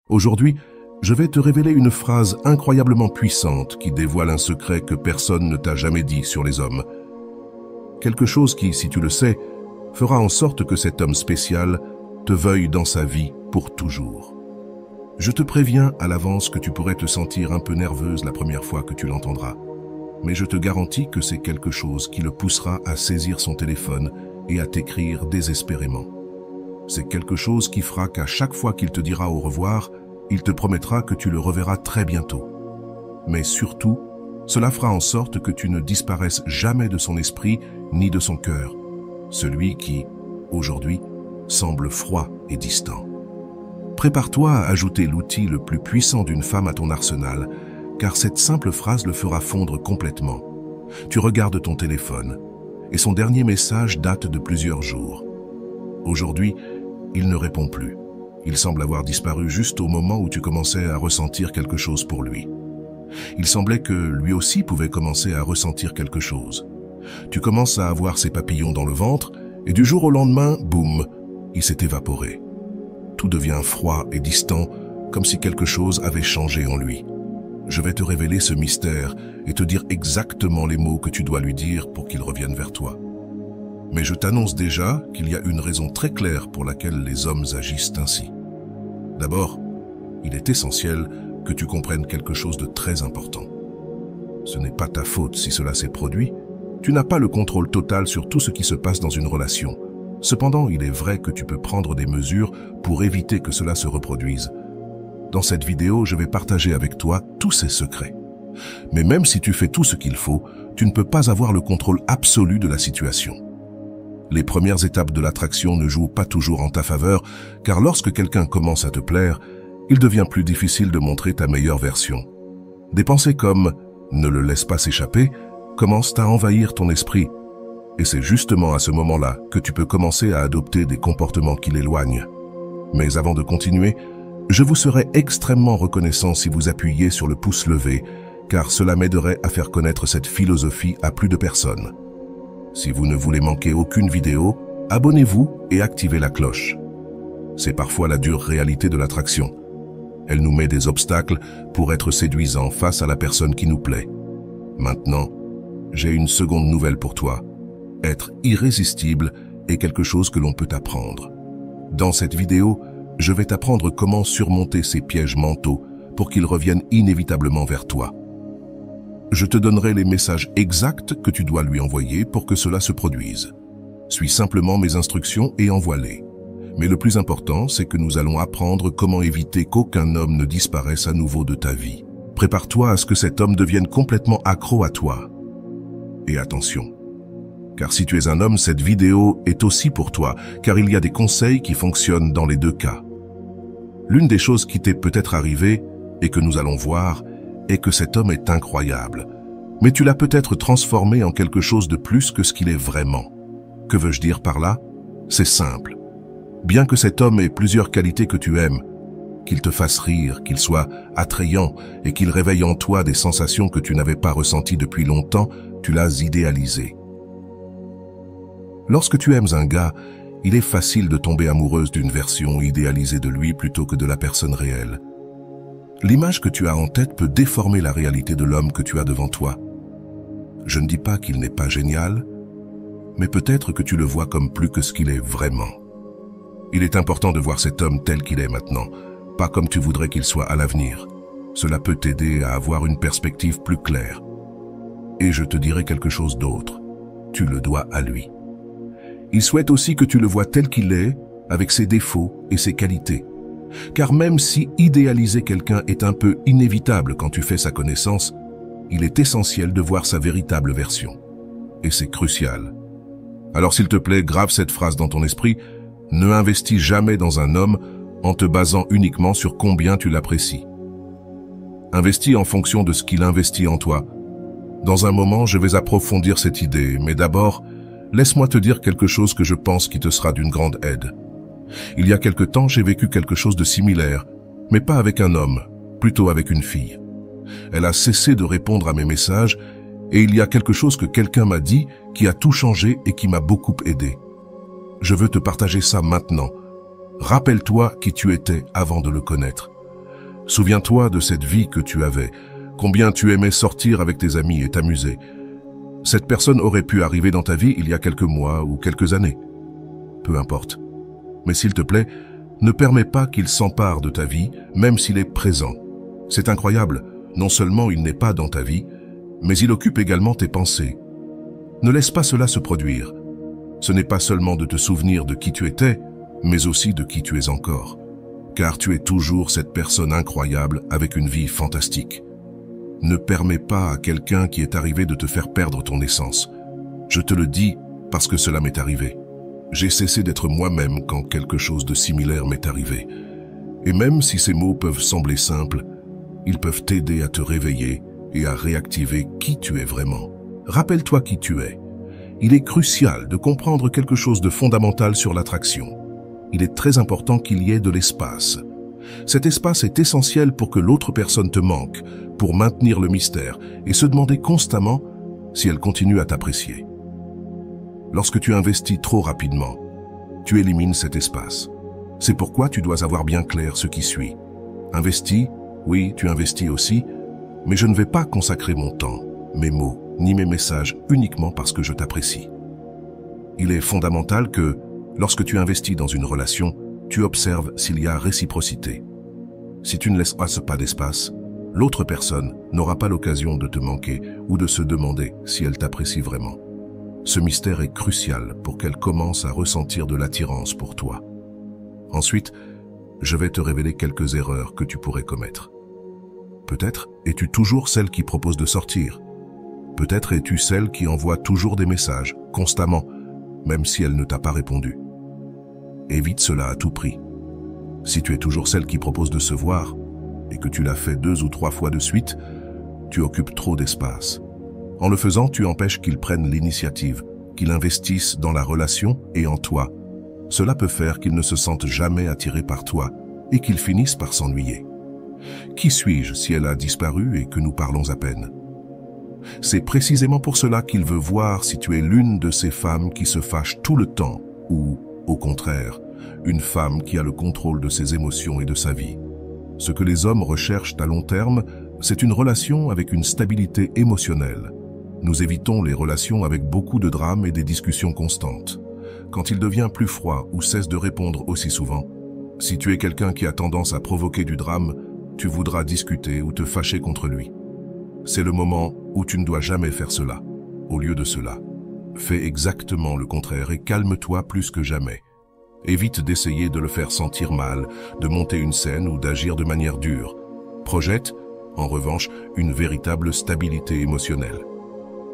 Aujourd'hui, je vais te révéler une phrase incroyablement puissante qui dévoile un secret que personne ne t'a jamais dit sur les hommes. Quelque chose qui, si tu le sais, fera en sorte que cet homme spécial te veuille dans sa vie pour toujours. Je te préviens à l'avance que tu pourrais te sentir un peu nerveuse la première fois que tu l'entendras. Mais je te garantis que c'est quelque chose qui le poussera à saisir son téléphone et à t'écrire désespérément. C'est quelque chose qui fera qu'à chaque fois qu'il te dira au revoir, il te promettra que tu le reverras très bientôt. Mais surtout, cela fera en sorte que tu ne disparaisses jamais de son esprit ni de son cœur, celui qui, aujourd'hui, semble froid et distant. Prépare-toi à ajouter l'outil le plus puissant d'une femme à ton arsenal, car cette simple phrase le fera fondre complètement. Tu regardes ton téléphone, et son dernier message date de plusieurs jours. Aujourd'hui, il ne répond plus. Il semble avoir disparu juste au moment où tu commençais à ressentir quelque chose pour lui. Il semblait que lui aussi pouvait commencer à ressentir quelque chose. Tu commences à avoir ses papillons dans le ventre, et du jour au lendemain, boum, il s'est évaporé. Tout devient froid et distant, comme si quelque chose avait changé en lui. Je vais te révéler ce mystère et te dire exactement les mots que tu dois lui dire pour qu'il revienne vers toi. Mais je t'annonce déjà qu'il y a une raison très claire pour laquelle les hommes agissent ainsi. D'abord, il est essentiel que tu comprennes quelque chose de très important. Ce n'est pas ta faute si cela s'est produit. Tu n'as pas le contrôle total sur tout ce qui se passe dans une relation. Cependant, il est vrai que tu peux prendre des mesures pour éviter que cela se reproduise. Dans cette vidéo, je vais partager avec toi tous ces secrets. Mais même si tu fais tout ce qu'il faut, tu ne peux pas avoir le contrôle absolu de la situation. Les premières étapes de l'attraction ne jouent pas toujours en ta faveur, car lorsque quelqu'un commence à te plaire, il devient plus difficile de montrer ta meilleure version. Des pensées comme « ne le laisse pas s'échapper » commencent à envahir ton esprit. Et c'est justement à ce moment-là que tu peux commencer à adopter des comportements qui l'éloignent. Mais avant de continuer, je vous serais extrêmement reconnaissant si vous appuyiez sur le pouce levé, car cela m'aiderait à faire connaître cette philosophie à plus de personnes. Si vous ne voulez manquer aucune vidéo, abonnez-vous et activez la cloche. C'est parfois la dure réalité de l'attraction. Elle nous met des obstacles pour être séduisants face à la personne qui nous plaît. Maintenant, j'ai une seconde nouvelle pour toi. Être irrésistible est quelque chose que l'on peut apprendre. Dans cette vidéo, je vais t'apprendre comment surmonter ces pièges mentaux pour qu'ils reviennent inévitablement vers toi. Je te donnerai les messages exacts que tu dois lui envoyer pour que cela se produise. Suis simplement mes instructions et envoie-les. Mais le plus important, c'est que nous allons apprendre comment éviter qu'aucun homme ne disparaisse à nouveau de ta vie. Prépare-toi à ce que cet homme devienne complètement accro à toi. Et attention, car si tu es un homme, cette vidéo est aussi pour toi, car il y a des conseils qui fonctionnent dans les deux cas. L'une des choses qui t'est peut-être arrivée, et que nous allons voir, est que cet homme est incroyable. Mais tu l'as peut-être transformé en quelque chose de plus que ce qu'il est vraiment. Que veux-je dire par là? C'est simple. Bien que cet homme ait plusieurs qualités que tu aimes, qu'il te fasse rire, qu'il soit attrayant et qu'il réveille en toi des sensations que tu n'avais pas ressenties depuis longtemps, tu l'as idéalisé. Lorsque tu aimes un gars, il est facile de tomber amoureuse d'une version idéalisée de lui plutôt que de la personne réelle. L'image que tu as en tête peut déformer la réalité de l'homme que tu as devant toi. Je ne dis pas qu'il n'est pas génial, mais peut-être que tu le vois comme plus que ce qu'il est vraiment. Il est important de voir cet homme tel qu'il est maintenant, pas comme tu voudrais qu'il soit à l'avenir. Cela peut t'aider à avoir une perspective plus claire. Et je te dirai quelque chose d'autre. Tu le dois à lui. Il souhaite aussi que tu le vois tel qu'il est, avec ses défauts et ses qualités. Car même si idéaliser quelqu'un est un peu inévitable quand tu fais sa connaissance, il est essentiel de voir sa véritable version. Et c'est crucial. Alors s'il te plaît, grave cette phrase dans ton esprit, ne investis jamais dans un homme en te basant uniquement sur combien tu l'apprécies. Investis en fonction de ce qu'il investit en toi. Dans un moment, je vais approfondir cette idée, mais d'abord, laisse-moi te dire quelque chose que je pense qui te sera d'une grande aide. Il y a quelque temps, j'ai vécu quelque chose de similaire, mais pas avec un homme, plutôt avec une fille. Elle a cessé de répondre à mes messages et il y a quelque chose que quelqu'un m'a dit qui a tout changé et qui m'a beaucoup aidé. Je veux te partager ça maintenant. Rappelle-toi qui tu étais avant de le connaître. Souviens-toi de cette vie que tu avais, combien tu aimais sortir avec tes amis et t'amuser. Cette personne aurait pu arriver dans ta vie il y a quelques mois ou quelques années. Peu importe. Mais s'il te plaît, ne permets pas qu'il s'empare de ta vie, même s'il est présent. C'est incroyable, non seulement il n'est pas dans ta vie, mais il occupe également tes pensées. Ne laisse pas cela se produire. Ce n'est pas seulement de te souvenir de qui tu étais, mais aussi de qui tu es encore. Car tu es toujours cette personne incroyable avec une vie fantastique. Ne permets pas à quelqu'un qui est arrivé de te faire perdre ton essence. Je te le dis parce que cela m'est arrivé. J'ai cessé d'être moi-même quand quelque chose de similaire m'est arrivé. Et même si ces mots peuvent sembler simples, ils peuvent t'aider à te réveiller et à réactiver qui tu es vraiment. Rappelle-toi qui tu es. Il est crucial de comprendre quelque chose de fondamental sur l'attraction. Il est très important qu'il y ait de l'espace. Cet espace est essentiel pour que l'autre personne te manque, pour maintenir le mystère et se demander constamment si elle continue à t'apprécier. Lorsque tu investis trop rapidement, tu élimines cet espace. C'est pourquoi tu dois avoir bien clair ce qui suit. Investis, oui, tu investis aussi, mais je ne vais pas consacrer mon temps, mes mots, ni mes messages uniquement parce que je t'apprécie. Il est fondamental que, lorsque tu investis dans une relation, tu observes s'il y a réciprocité. Si tu ne laisses pas d'espace, l'autre personne n'aura pas l'occasion de te manquer ou de se demander si elle t'apprécie vraiment. Ce mystère est crucial pour qu'elle commence à ressentir de l'attirance pour toi. Ensuite, je vais te révéler quelques erreurs que tu pourrais commettre. Peut-être es-tu toujours celle qui propose de sortir. Peut-être es-tu celle qui envoie toujours des messages, constamment, même si elle ne t'a pas répondu. Évite cela à tout prix. Si tu es toujours celle qui propose de se voir, et que tu l'as fait 2 ou 3 fois de suite, tu occupes trop d'espace. En le faisant, tu empêches qu'il prenne l'initiative, qu'il investisse dans la relation et en toi. Cela peut faire qu'il ne se sente jamais attiré par toi et qu'il finisse par s'ennuyer. Qui suis-je si elle a disparu et que nous parlons à peine? C'est précisément pour cela qu'il veut voir si tu es l'une de ces femmes qui se fâchent tout le temps ou, au contraire, une femme qui a le contrôle de ses émotions et de sa vie. Ce que les hommes recherchent à long terme, c'est une relation avec une stabilité émotionnelle. Nous évitons les relations avec beaucoup de drames et des discussions constantes. Quand il devient plus froid ou cesse de répondre aussi souvent, si tu es quelqu'un qui a tendance à provoquer du drame, tu voudras discuter ou te fâcher contre lui. C'est le moment où tu ne dois jamais faire cela. Au lieu de cela, fais exactement le contraire et calme-toi plus que jamais. Évite d'essayer de le faire sentir mal, de monter une scène ou d'agir de manière dure. Projette, en revanche, une véritable stabilité émotionnelle.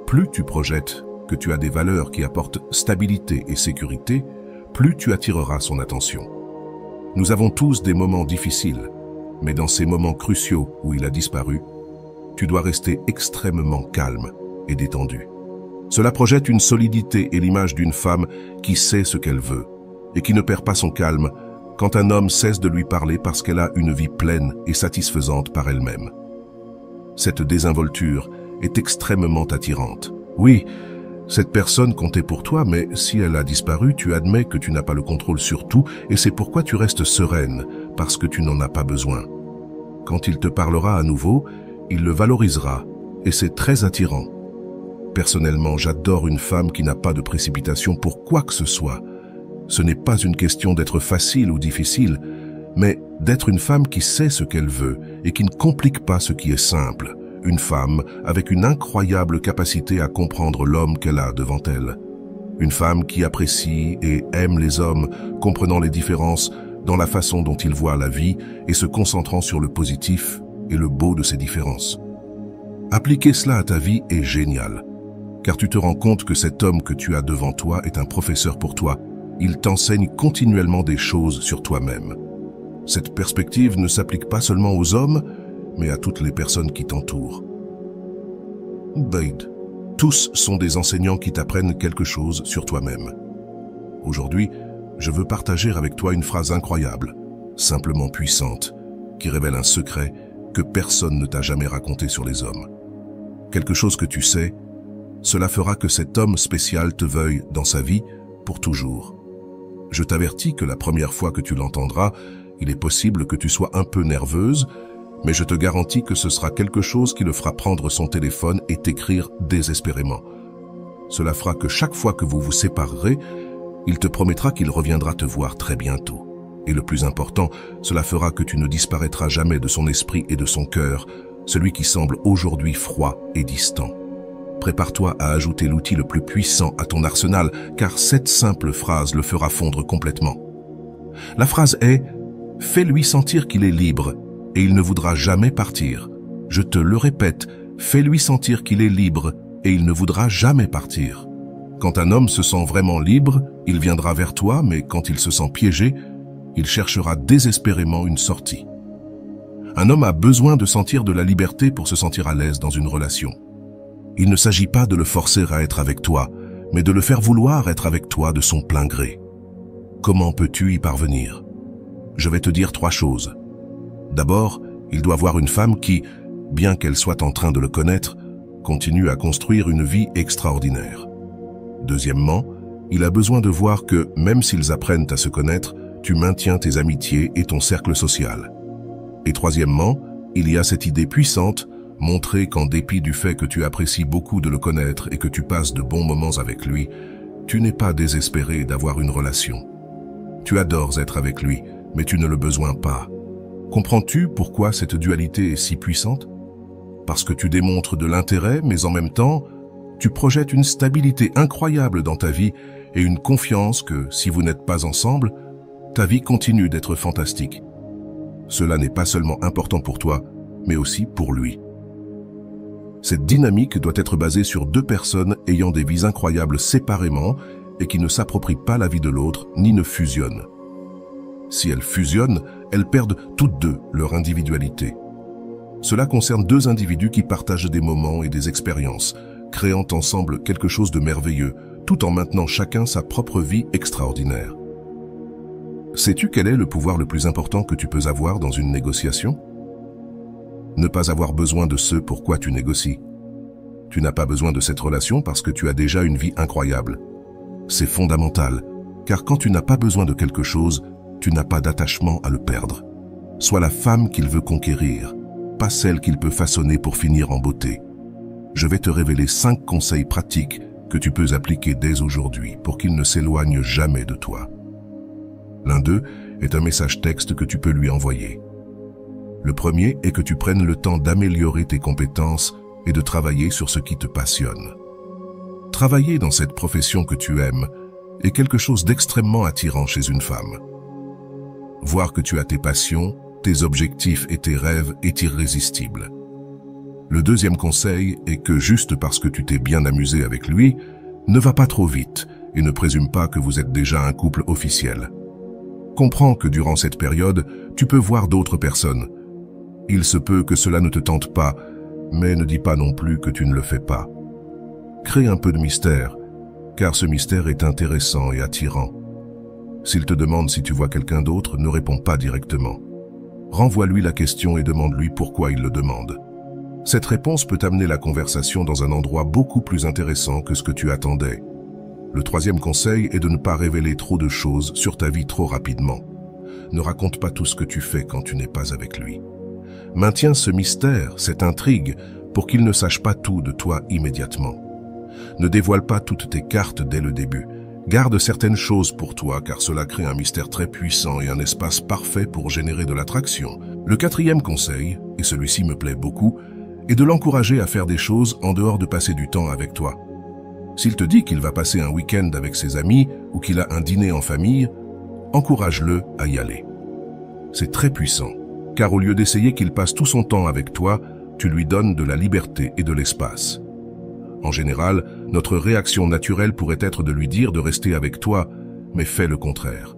Plus tu projettes que tu as des valeurs qui apportent stabilité et sécurité, plus tu attireras son attention. Nous avons tous des moments difficiles, mais dans ces moments cruciaux où il a disparu, tu dois rester extrêmement calme et détendu. Cela projette une solidité et l'image d'une femme qui sait ce qu'elle veut et qui ne perd pas son calme quand un homme cesse de lui parler parce qu'elle a une vie pleine et satisfaisante par elle-même. Cette désinvolture est extrêmement attirante. Oui, cette personne comptait pour toi, mais si elle a disparu, tu admets que tu n'as pas le contrôle sur tout et c'est pourquoi tu restes sereine, parce que tu n'en as pas besoin. Quand il te parlera à nouveau, il le valorisera et c'est très attirant. Personnellement, j'adore une femme qui n'a pas de précipitation pour quoi que ce soit. Ce n'est pas une question d'être facile ou difficile, mais d'être une femme qui sait ce qu'elle veut et qui ne complique pas ce qui est simple. Une femme avec une incroyable capacité à comprendre l'homme qu'elle a devant elle. Une femme qui apprécie et aime les hommes, comprenant les différences dans la façon dont ils voient la vie et se concentrant sur le positif et le beau de ces différences. Appliquer cela à ta vie est génial, car tu te rends compte que cet homme que tu as devant toi est un professeur pour toi. Il t'enseigne continuellement des choses sur toi-même. Cette perspective ne s'applique pas seulement aux hommes, mais à toutes les personnes qui t'entourent. Bade, tous sont des enseignants qui t'apprennent quelque chose sur toi-même. Aujourd'hui, je veux partager avec toi une phrase incroyable, simplement puissante, qui révèle un secret que personne ne t'a jamais raconté sur les hommes. Quelque chose que tu sais, cela fera que cet homme spécial te veuille dans sa vie pour toujours. Je t'avertis que la première fois que tu l'entendras, il est possible que tu sois un peu nerveuse, mais je te garantis que ce sera quelque chose qui le fera prendre son téléphone et t'écrire désespérément. Cela fera que chaque fois que vous vous séparerez, il te promettra qu'il reviendra te voir très bientôt. Et le plus important, cela fera que tu ne disparaîtras jamais de son esprit et de son cœur, celui qui semble aujourd'hui froid et distant. Prépare-toi à ajouter l'outil le plus puissant à ton arsenal, car cette simple phrase le fera fondre complètement. La phrase est « Fais-lui sentir qu'il est libre et il ne voudra jamais partir. » Je te le répète, fais-lui sentir qu'il est libre et il ne voudra jamais partir. Quand un homme se sent vraiment libre, il viendra vers toi, mais quand il se sent piégé, il cherchera désespérément une sortie. Un homme a besoin de sentir de la liberté pour se sentir à l'aise dans une relation. Il ne s'agit pas de le forcer à être avec toi, mais de le faire vouloir être avec toi de son plein gré. Comment peux-tu y parvenir? Je vais te dire 3 choses. D'abord, il doit voir une femme qui, bien qu'elle soit en train de le connaître, continue à construire une vie extraordinaire. Deuxièmement, il a besoin de voir que, même s'ils apprennent à se connaître, tu maintiens tes amitiés et ton cercle social. Et troisièmement, il y a cette idée puissante, montrer qu'en dépit du fait que tu apprécies beaucoup de le connaître et que tu passes de bons moments avec lui, tu n'es pas désespéré d'avoir une relation. Tu adores être avec lui, mais tu ne le besoins pas. Comprends-tu pourquoi cette dualité est si puissante? Parce que tu démontres de l'intérêt, mais en même temps, tu projettes une stabilité incroyable dans ta vie et une confiance que, si vous n'êtes pas ensemble, ta vie continue d'être fantastique. Cela n'est pas seulement important pour toi, mais aussi pour lui. Cette dynamique doit être basée sur 2 personnes ayant des vies incroyables séparément et qui ne s'approprient pas la vie de l'autre ni ne fusionnent. Si elles fusionnent, elles perdent toutes 2 leur individualité. Cela concerne 2 individus qui partagent des moments et des expériences, créant ensemble quelque chose de merveilleux, tout en maintenant chacun sa propre vie extraordinaire. Sais-tu quel est le pouvoir le plus important que tu peux avoir dans une négociation? Ne pas avoir besoin de ce pourquoi tu négocies. Tu n'as pas besoin de cette relation parce que tu as déjà une vie incroyable. C'est fondamental, car quand tu n'as pas besoin de quelque chose, tu n'as pas d'attachement à le perdre. Sois la femme qu'il veut conquérir, pas celle qu'il peut façonner pour finir en beauté. Je vais te révéler 5 conseils pratiques que tu peux appliquer dès aujourd'hui pour qu'il ne s'éloigne jamais de toi. L'un d'eux est un message texte que tu peux lui envoyer. Le premier est que tu prennes le temps d'améliorer tes compétences et de travailler sur ce qui te passionne. Travailler dans cette profession que tu aimes est quelque chose d'extrêmement attirant chez une femme. Voir que tu as tes passions, tes objectifs et tes rêves est irrésistible. Le deuxième conseil est que juste parce que tu t'es bien amusé avec lui, ne va pas trop vite et ne présume pas que vous êtes déjà un couple officiel. Comprends que durant cette période, tu peux voir d'autres personnes. Il se peut que cela ne te tente pas, mais ne dis pas non plus que tu ne le fais pas. Crée un peu de mystère, car ce mystère est intéressant et attirant. S'il te demande si tu vois quelqu'un d'autre, ne réponds pas directement. Renvoie-lui la question et demande-lui pourquoi il le demande. Cette réponse peut amener la conversation dans un endroit beaucoup plus intéressant que ce que tu attendais. Le troisième conseil est de ne pas révéler trop de choses sur ta vie trop rapidement. Ne raconte pas tout ce que tu fais quand tu n'es pas avec lui. Maintiens ce mystère, cette intrigue, pour qu'il ne sache pas tout de toi immédiatement. Ne dévoile pas toutes tes cartes dès le début. Garde certaines choses pour toi, car cela crée un mystère très puissant et un espace parfait pour générer de l'attraction. Le quatrième conseil, et celui-ci me plaît beaucoup, est de l'encourager à faire des choses en dehors de passer du temps avec toi. S'il te dit qu'il va passer un week-end avec ses amis ou qu'il a un dîner en famille, encourage-le à y aller. C'est très puissant, car au lieu d'essayer qu'il passe tout son temps avec toi, tu lui donnes de la liberté et de l'espace. En général, notre réaction naturelle pourrait être de lui dire de rester avec toi, mais fais le contraire.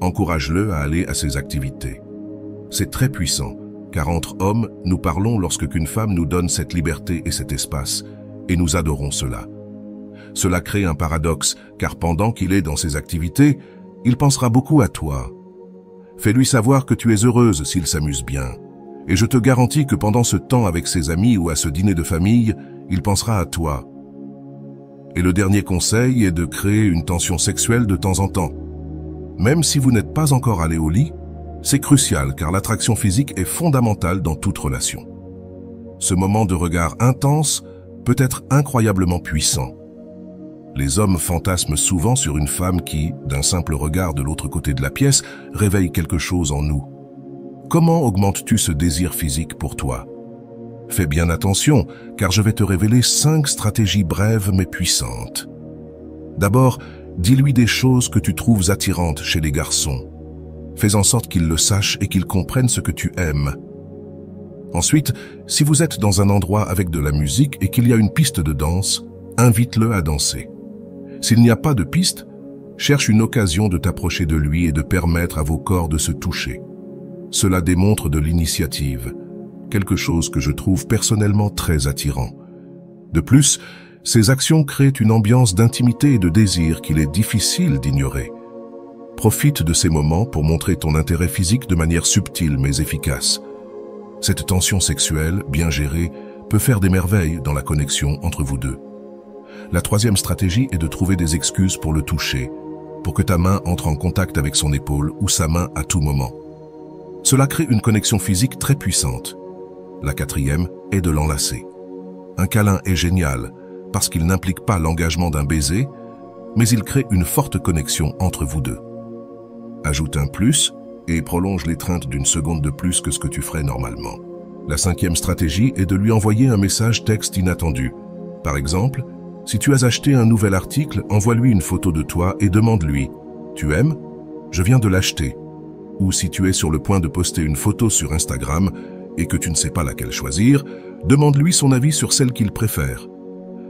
Encourage-le à aller à ses activités. C'est très puissant, car entre hommes, nous parlons lorsque qu'une femme nous donne cette liberté et cet espace, et nous adorons cela. Cela crée un paradoxe, car pendant qu'il est dans ses activités, il pensera beaucoup à toi. Fais-lui savoir que tu es heureuse s'il s'amuse bien. Et je te garantis que pendant ce temps avec ses amis ou à ce dîner de famille, il pensera à toi. Et le dernier conseil est de créer une tension sexuelle de temps en temps. Même si vous n'êtes pas encore allé au lit, C'est crucial car l'attraction physique est fondamentale dans toute relation. Ce moment de regard intense peut être incroyablement puissant. Les hommes fantasment souvent sur une femme qui, d'un simple regard de l'autre côté de la pièce, réveille quelque chose en nous. Comment augmentes-tu ce désir physique pour toi? Fais bien attention, car je vais te révéler 5 stratégies brèves mais puissantes. D'abord, dis-lui des choses que tu trouves attirantes chez les garçons. Fais en sorte qu'ils le sachent et qu'ils comprennent ce que tu aimes. Ensuite, si vous êtes dans un endroit avec de la musique et qu'il y a une piste de danse, invite-le à danser. S'il n'y a pas de piste, cherche une occasion de t'approcher de lui et de permettre à vos corps de se toucher. Cela démontre de l'initiative, quelque chose que je trouve personnellement très attirant. De plus, ces actions créent une ambiance d'intimité et de désir qu'il est difficile d'ignorer. Profite de ces moments pour montrer ton intérêt physique de manière subtile mais efficace. Cette tension sexuelle, bien gérée, peut faire des merveilles dans la connexion entre vous deux. La troisième stratégie est de trouver des excuses pour le toucher, pour que ta main entre en contact avec son épaule ou sa main à tout moment. Cela crée une connexion physique très puissante. La quatrième est de l'enlacer. Un câlin est génial parce qu'il n'implique pas l'engagement d'un baiser, mais il crée une forte connexion entre vous deux. Ajoute un plus et prolonge l'étreinte d'une seconde de plus que ce que tu ferais normalement. La cinquième stratégie est de lui envoyer un message texte inattendu. Par exemple, si tu as acheté un nouvel article, envoie-lui une photo de toi et demande-lui « Tu aimes ? Je viens de l'acheter » Ou si tu es sur le point de poster une photo sur Instagram et que tu ne sais pas laquelle choisir, demande-lui son avis sur celle qu'il préfère.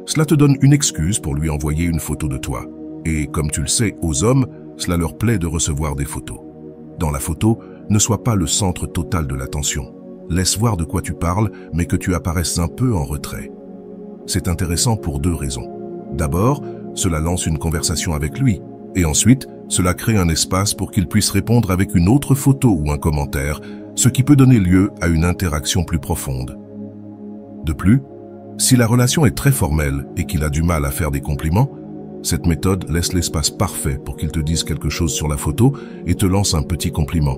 Cela te donne une excuse pour lui envoyer une photo de toi. Et comme tu le sais, aux hommes, cela leur plaît de recevoir des photos. Dans la photo, ne sois pas le centre total de l'attention. Laisse voir de quoi tu parles, mais que tu apparaisses un peu en retrait. C'est intéressant pour 2 raisons. D'abord, cela lance une conversation avec lui, et ensuite, cela crée un espace pour qu'il puisse répondre avec une autre photo ou un commentaire, ce qui peut donner lieu à une interaction plus profonde. De plus, si la relation est très formelle et qu'il a du mal à faire des compliments, cette méthode laisse l'espace parfait pour qu'il te dise quelque chose sur la photo et te lance un petit compliment.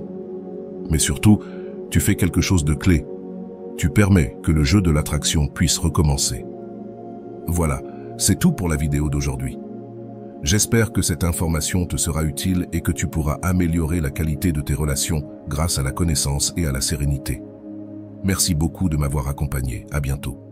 Mais surtout, tu fais quelque chose de clé. Tu permets que le jeu de l'attraction puisse recommencer. Voilà, c'est tout pour la vidéo d'aujourd'hui. J'espère que cette information te sera utile et que tu pourras améliorer la qualité de tes relations grâce à la connaissance et à la sérénité. Merci beaucoup de m'avoir accompagné. À bientôt.